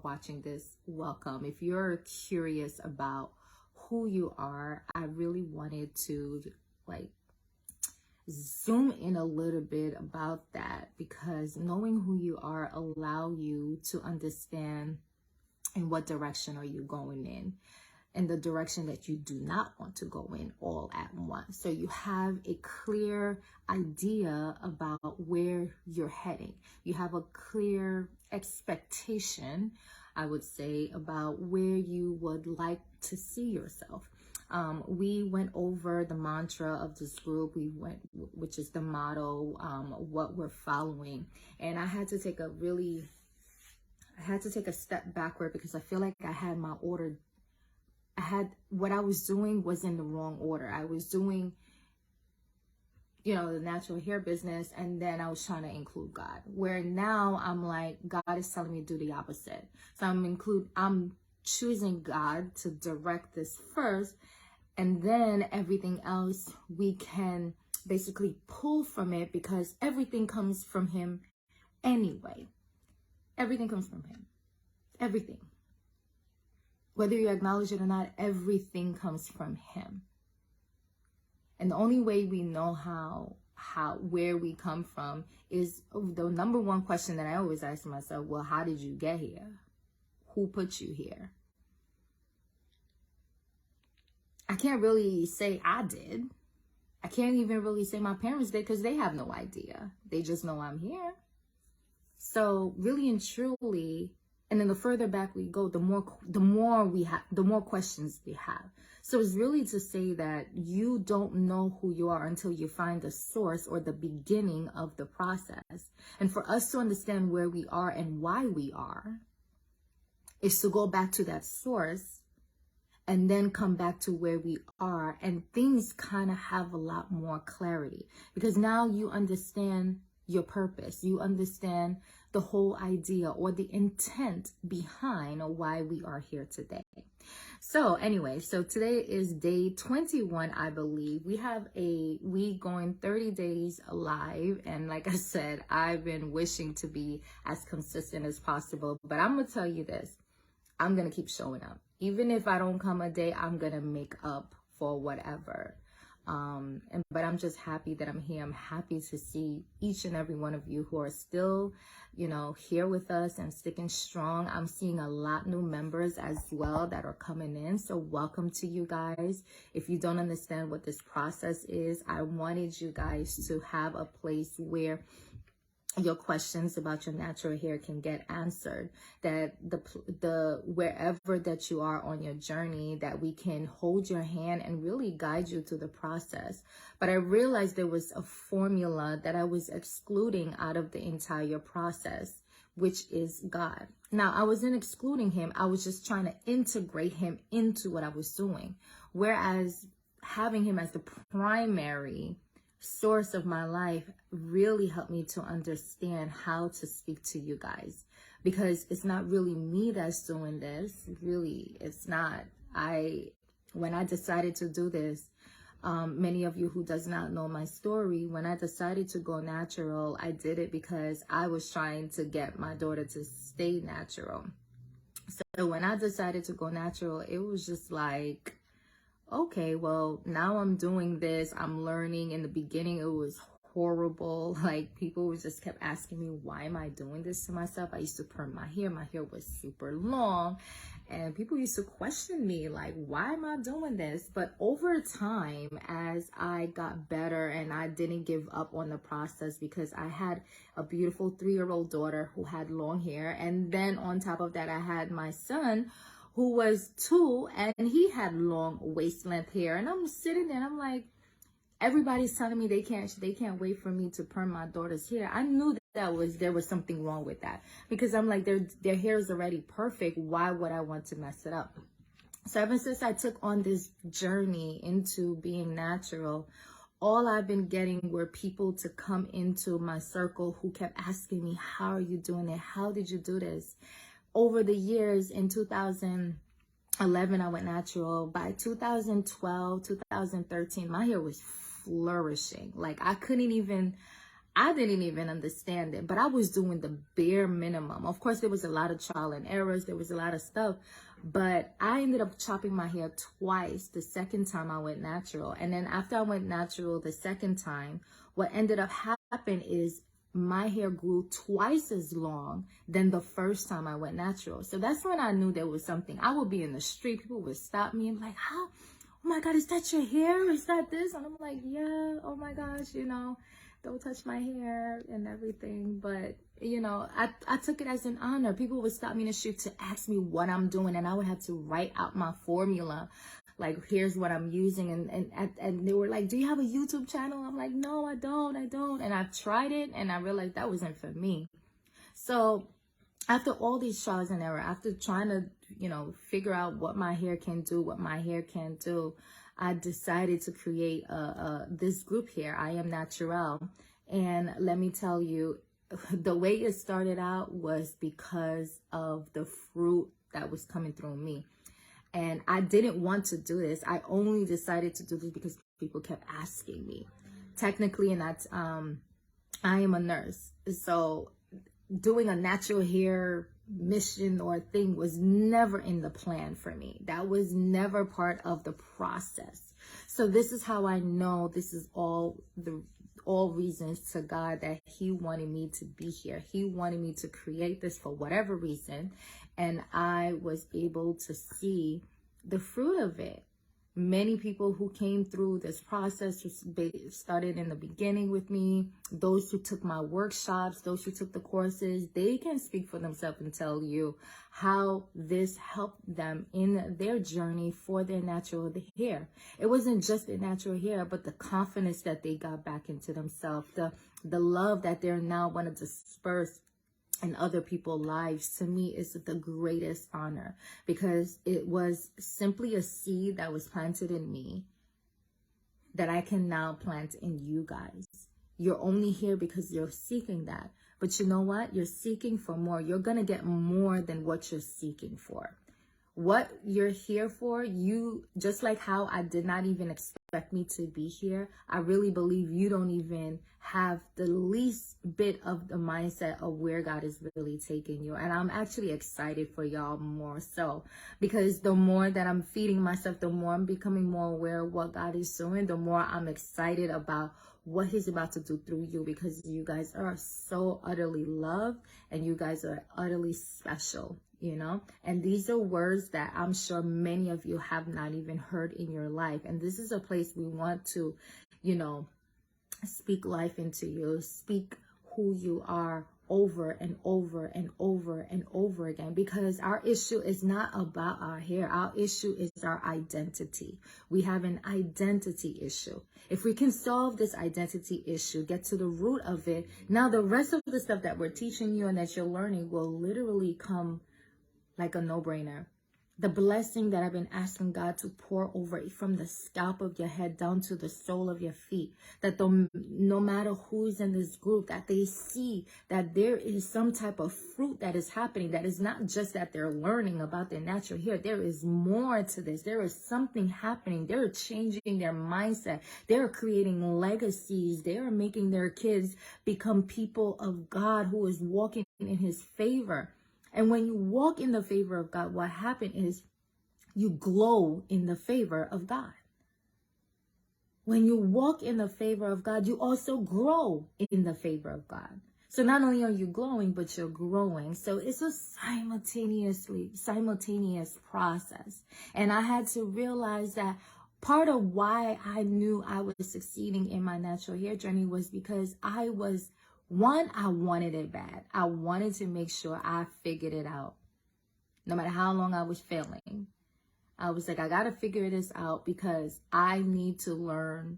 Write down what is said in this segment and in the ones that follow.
watching this, welcome. If you're curious about who you are, I really wanted to like zoom in a little bit about that, because knowing who you are allow you to understand in what direction are you going in the direction that you do not want to go in all at once. So you have a clear idea about where you're heading. You have a clear expectation, I would say, about where you would like to see yourself. We went over the mantra of this group, which is the motto, what we're following. And I had to take a step backward, because I feel like what I was doing was in the wrong order. I was doing, the natural hair business, and then I was trying to include God. Where now I'm like, God is telling me to do the opposite. So I'm choosing God to direct this first, and then everything else we can basically pull from it, because everything comes from Him anyway. Everything comes from Him. Everything. Whether you acknowledge it or not, everything comes from Him. And the only way we know where we come from is the number one question that I always ask myself, well, how did you get here? Who put you here? I can't really say I did. I can't even really say my parents did, because they have no idea. They just know I'm here. So really and truly, and then the further back we go, the more questions we have. So it's really to say that you don't know who you are until you find the source or the beginning of the process. And for us to understand where we are and why we are, is to go back to that source and then come back to where we are. And things kind of have a lot more clarity, because now you understand your purpose. You understand the whole idea or the intent behind why we are here today. So anyway, so today is day 21, I believe. We have we going 30 days live. And like I said, I've been wishing to be as consistent as possible. But I'm going to tell you this. I'm going to keep showing up. Even if I don't come a day, I'm going to make up for whatever. But I'm just happy that I'm here. I'm happy to see each and every one of you who are still, here with us and sticking strong. I'm seeing a lot new members as well that are coming in. So welcome to you guys. If you don't understand what this process is, I wanted you guys to have a place where your questions about your natural hair can get answered, that the wherever that you are on your journey, that we can hold your hand and really guide you through the process. But I realized there was a formula that I was excluding out of the entire process, which is God. Now, I wasn't excluding Him. I was just trying to integrate Him into what I was doing. Whereas having Him as the primary source of my life really helped me to understand how to speak to you guys, because it's not really me that's doing this. Really, it's not. When I decided to do this, many of you who does not know my story, when I decided to go natural, I did it because I was trying to get my daughter to stay natural. So when I decided to go natural, it was just like, okay, well, now I'm doing this. I'm learning. In the beginning, it was horrible. Like, people just kept asking me, why am I doing this to myself? I used to perm my hair. My hair was super long. And people used to question me, like, why am I doing this? But over time, as I got better and I didn't give up on the process, because I had a beautiful 3-year-old daughter who had long hair. And then on top of that, I had my son, who was 2, and he had long waist length hair. And I'm sitting there and I'm like, everybody's telling me they can't wait for me to perm my daughter's hair. I knew there was something wrong with that, because I'm like, their hair is already perfect. Why would I want to mess it up? So ever since I took on this journey into being natural, all I've been getting were people to come into my circle who kept asking me, how are you doing it? How did you do this? Over the years, in 2011, I went natural. By 2012, 2013, my hair was flourishing. Like, I couldn't even I didn't even understand it, but I was doing the bare minimum. Of course, there was a lot of trial and errors. There was a lot of stuff, but I ended up chopping my hair twice. The second time I went natural. And then after I went natural the second time, what ended up happening is my hair grew twice as long than the first time I went natural. So that's when I knew there was something. I would be in the street. People would stop me and be like, how? Oh my God, is that your hair? Is that this? And I'm like, yeah, oh my gosh, don't touch my hair and everything. But, I took it as an honor. People would stop me in the street to ask me what I'm doing, and I would have to write out my formula. Like, here's what I'm using. And they were like, do you have a YouTube channel? I'm like, no, I don't. And I've tried it, and I realized that wasn't for me. So after all these trials and error, after trying to, figure out what my hair can do, what my hair can't do, I decided to create this group here, I Am Natural. And let me tell you, the way it started out was because of the fruit that was coming through me. And I didn't want to do this. I only decided to do this because people kept asking me. Technically, and that's, I am a nurse. So doing a natural hair mission or thing was never in the plan for me. That was never part of the process. So this is how I know this is all reasons to God that he wanted me to be here. He wanted me to create this for whatever reason. And I was able to see the fruit of it. Many people who came through this process started in the beginning with me. Those who took my workshops, those who took the courses, they can speak for themselves and tell you how this helped them in their journey for their natural hair. It wasn't just their natural hair, but the confidence that they got back into themselves, the love that they're now want to disperse in other people's lives. To me, is the greatest honor, because it was simply a seed that was planted in me that I can now plant in you guys. You're only here because you're seeking that. But you know what? You're seeking for more. You're going to get more than what you're seeking for. What you're here for, you, just like how I did not even expect me to be here, I really believe you don't even have the least bit of the mindset of where God is really taking you. And I'm actually excited for y'all more so, because the more that I'm feeding myself, the more I'm becoming more aware of what God is doing, the more I'm excited about what he's about to do through you, because you guys are so utterly loved and you guys are utterly special. And these are words that I'm sure many of you have not even heard in your life. And this is a place we want to, speak life into you, speak who you are over and over and over and over again, because our issue is not about our hair. Our issue is our identity. We have an identity issue. If we can solve this identity issue, get to the root of it, now the rest of the stuff that we're teaching you and that you're learning will literally come like a no-brainer. The blessing that I've been asking God to pour over it, from the scalp of your head down to the sole of your feet, that no matter who's in this group, that they see that there is some type of fruit that is happening, that is not just that they're learning about their natural hair. There is more to this. There is something happening. They're changing their mindset. They're creating legacies. They're making their kids become people of God who is walking in his favor. And when you walk in the favor of God, what happens is you glow in the favor of God. When you walk in the favor of God, you also grow in the favor of God. So not only are you glowing, but you're growing. So it's a simultaneous process. And I had to realize that part of why I knew I was succeeding in my natural hair journey was because I wanted it bad. I wanted to make sure I figured it out. No matter how long I was failing, I was like, I got to figure this out because I need to learn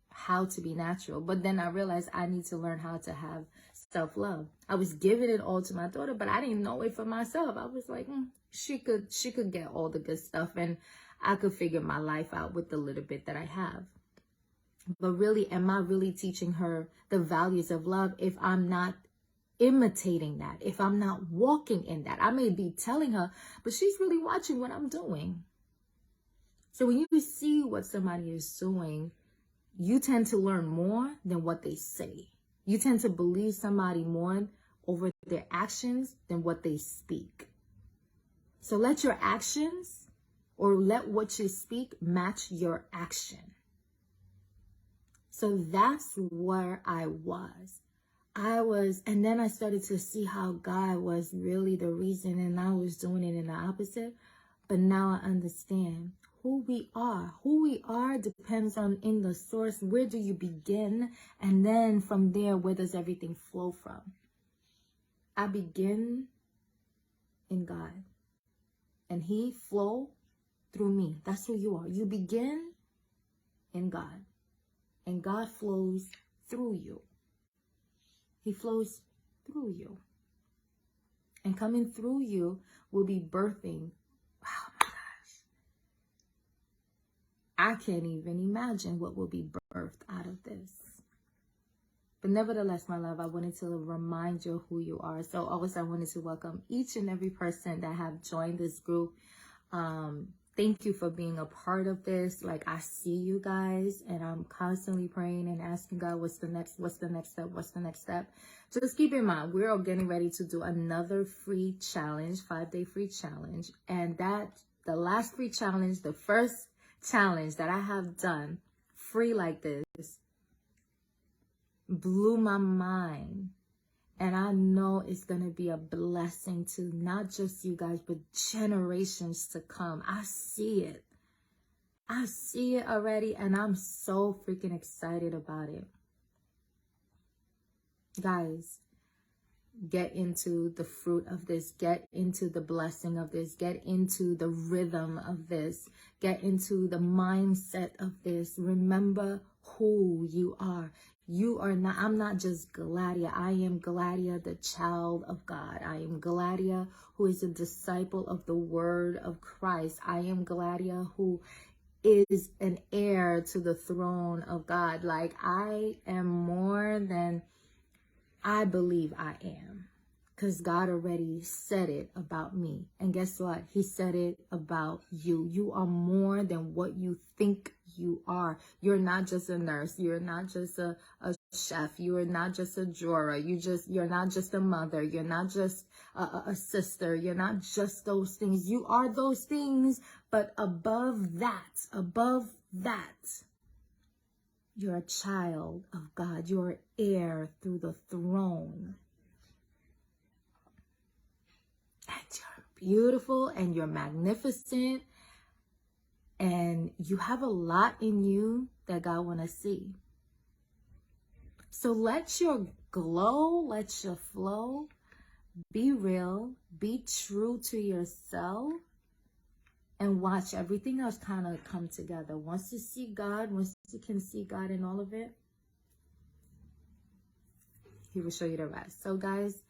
how to be natural. But then I realized I need to learn how to have self-love. I was giving it all to my daughter, but I didn't know it for myself. I was like, she could get all the good stuff, and I could figure my life out with the little bit that I have. But really, am I really teaching her the values of love if I'm not imitating that, if I'm not walking in that? I may be telling her, but she's really watching what I'm doing. So when you see what somebody is doing, you tend to learn more than what they say. You tend to believe somebody more over their actions than what they speak. So let your actions, or let what you speak, match your action. So that's where I was. And then I started to see how God was really the reason, and I was doing it in the opposite. But now I understand who we are. Who we are depends on in the source. Where do you begin? And then from there, where does everything flow from? I begin in God, and He flow through me. That's who you are. You begin in God, and God flows through you. He flows through you. And coming through you will be birthing. Oh my gosh. I can't even imagine what will be birthed out of this. But nevertheless, my love, I wanted to remind you who you are. So always I wanted to welcome each and every person that have joined this group. Thank you for being a part of this. Like, I see you guys, and I'm constantly praying and asking God, what's the next step? Just keep in mind, we're all getting ready to do another free challenge, 5-day free challenge. And the last free challenge, the first challenge that I have done free like this, blew my mind. And I know it's going to be a blessing to not just you guys, but generations to come. I see it. I see it already, and I'm so freaking excited about it. Guys, get into the fruit of this. Get into the blessing of this. Get into the rhythm of this. Get into the mindset of this. Remember who you are. You are not, I'm not just Gladia. I am Gladia, the child of God. I am Gladia, who is a disciple of the word of Christ. I am Gladia, who is an heir to the throne of God. Like, I am more than I believe I am. Because God already said it about me. And guess what? He said it about you. You are more than what you think you are. You're not just a nurse. You're not just a chef. You are not just a drawer. You're not just a mother. You're not just a sister. You're not just those things. You are those things. But above that, you're a child of God. You're an heir through the throne. And you're beautiful, and you're magnificent, and you have a lot in you that God want to see. So let your glow, let your flow, be real, be true to yourself, and watch everything else kind of come together. Once you see God, once you can see God in all of it, He will show you the rest. So guys,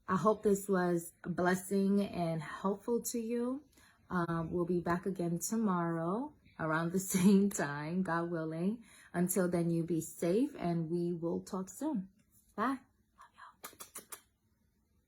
I hope this was a blessing and helpful to you. We'll be back again tomorrow around the same time, God willing. Until then, you be safe, and we will talk soon. Bye. Love y'all.